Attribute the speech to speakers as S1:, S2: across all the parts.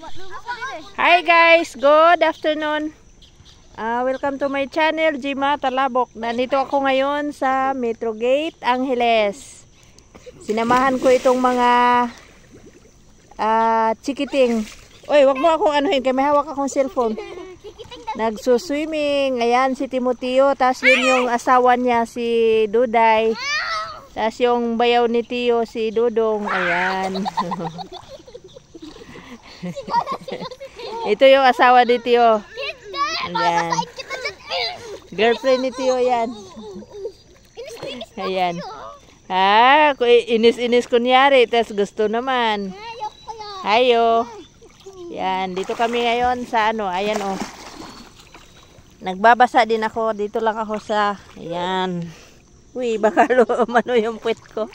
S1: Hi guys, good afternoon. Welcome to my channel, Jima Talabok. Nandito ako ngayon sa Metro Gate, Angeles. Sinamahan ko itong mga chikiting. Oy, wag mo akong anuhin, kaya may hawak akong cellphone. Nagsuswimming. Ayan si Timoteo, tapos yun yung asawa niya si Duday. Tapos yung bayaw ni Tio si Dudong. Ayan. Ito yung asawa ni Tio. Ayan. Girlfriend ni Tio yan. Ayan. Inis-inis kunyari. Tapos gusto naman. Hayo. Yan. Dito kami ngayon sa ano. Ayan o. Nagbabasa din ako. Dito lang ako sa. Ayan. Uy, baka umano yung puwet ko.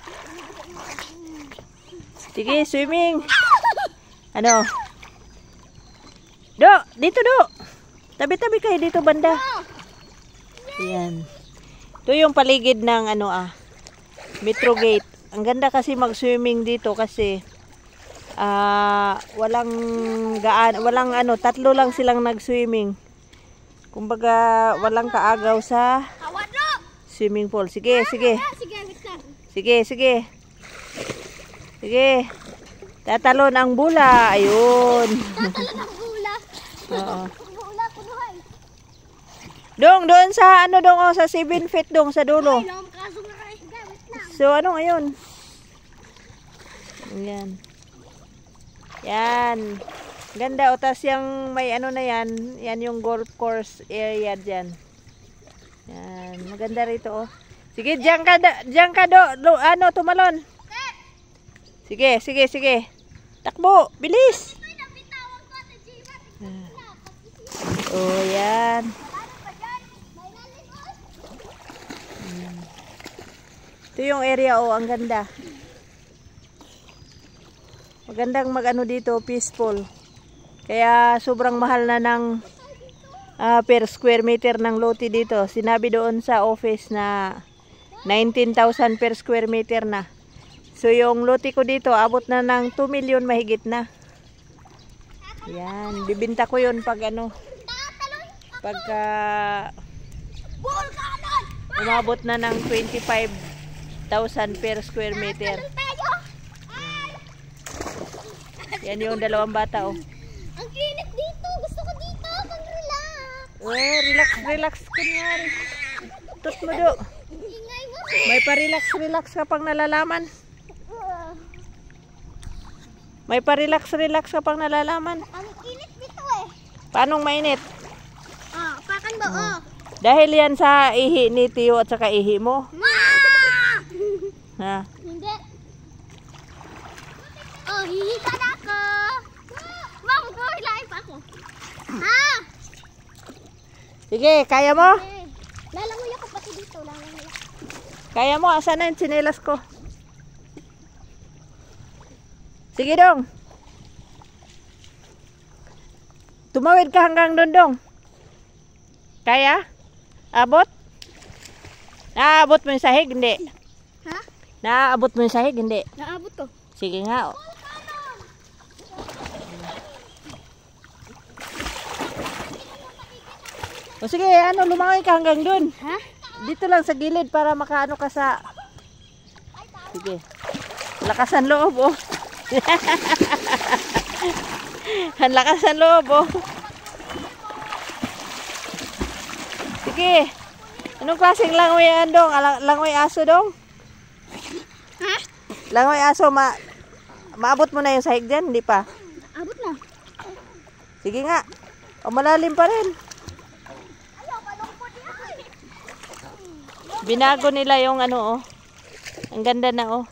S1: Sige, swimming. Ano? Do, dito do. Tabi-tabi kayo dito banda. Ayan. Ito yung paligid ng ano Metro Gate. Ang ganda kasi mag-swimming dito kasi walang ano, tatlo lang silang nag-swimming. Kumbaga walang kaagaw sa swimming pool. Sige, sige. Sige, sige. Sige. Tatalon ang bula. Ayun.
S2: Tatalon ang bula.
S1: Oo. Dong, doon sa ano dong, sa 7 feet dong sa dulo. So ano ngayon? Yan. Yan. Ganda o, tas yung may ano na yan, yan yung golf course area dyan. Yan, maganda rito oh. Sige, diyan ka do, ano, tumalon. Sige, sige, sige. Takbo, bilis. Oh, yan. Ito yung area oh, ang ganda. Magandang mag-ano dito, peaceful. Kaya sobrang mahal na ng per square meter ng lote dito. Sinabi doon sa office na 19,000 per square meter na. So yung lote ko dito abot na ng 2 million mahigit na. Yan, bibinta ko yun pag ano, pagka umabot na ng 25,000 per square meter. Yan yung dalawang bata oh.
S2: Ang init dito. Gusto ko dito. Pang-relax.
S1: Oh, relax, relax kunyari. Tut mo do.
S2: Ingay mo.
S1: May pa-relax, relax ka pang nalalaman. May pa-relax, relax ka pang nalalaman.
S2: Ang init dito eh.
S1: Paanong mainit?
S2: Pakan ba oh.
S1: Dahil yan sa ihi ni Tio at saka ihi mo.
S2: Ma!
S1: Ha?
S2: Hindi. Oh, hihiga na ako. Ma'am, hilahin pa ako. Ha?
S1: Sige, kaya mo?
S2: Lalangoy ako pati dito. Lalangoy ako.
S1: Kaya mo? Asan na yung tsinelas ko? Sige dong. Tumawid ka hanggang doon dong. Kaya? Abot? Naabot mo yung sahig? Hindi.
S2: Ha?
S1: Naabot mo yung sahig? Hindi.
S2: Naabot ko.
S1: Sige nga. Oh. O sige, ano, lumangoy ka hanggang doon.
S2: Ha?
S1: Dito lang sa gilid para makaano ka sa... Sige. Lakasan loob, oh. Ang lakasan loob, oh. Sige. Anong klaseng langoy yan, dong? Langoy aso, dong?
S2: Ha?
S1: Langoy aso, maabot mo na yung sahig dyan? Hindi pa?
S2: Abot na.
S1: Sige nga. O, malalim pa rin. Binago nila yung ano, oh. Ang ganda na, oh.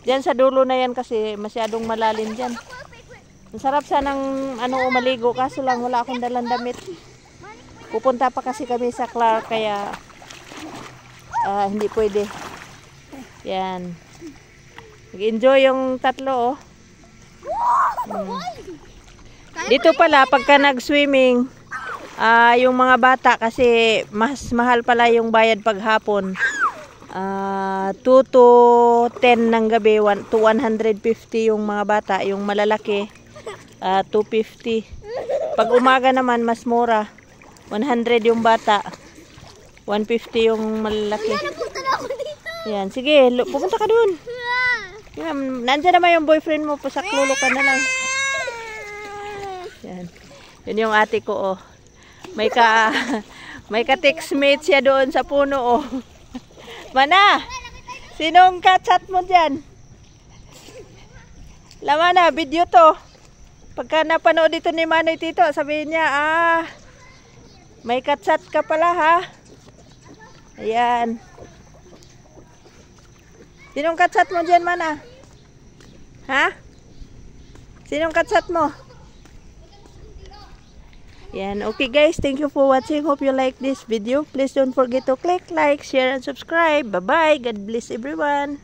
S1: Diyan sa dulo na yan kasi masyadong malalim dyan. Ang sarap sanang ano, maligo. Kaso lang wala akong dalang damit. Pupunta pa kasi kami sa Clark kaya hindi pwede. Yan. Mag-enjoy yung tatlo, oh. Dito pala pagka nag-swimming, yung mga bata kasi mas mahal pala yung bayad paghapon. 2 to 10 ng gabi, to 150 yung mga bata, yung malalaki 250. Pag umaga naman, mas mura. 100 yung bata. 150 yung malaki.
S2: Napunta na ako dito.
S1: Yan, sige, pupunta ka dun. Yan, nandyan naman yung boyfriend mo, pasaklolo ka na lang. Yan. Yun yung ate ko, oh. May ka textmate siya doon sa puno, oh. Mana, sinong ka-chat mo dyan? Lama na, video to. Pagka napanood dito ni Manoy Tito, sabihin niya, may ka-chat ka pala, ha? Ayan. Sinong ka-chat mo dyan, Mana? Ha? Sinong ka-chat mo? Yan. Okay guys, thank you for watching. Hope you like this video. Please don't forget to click like, share, and subscribe. Bye-bye. God bless everyone.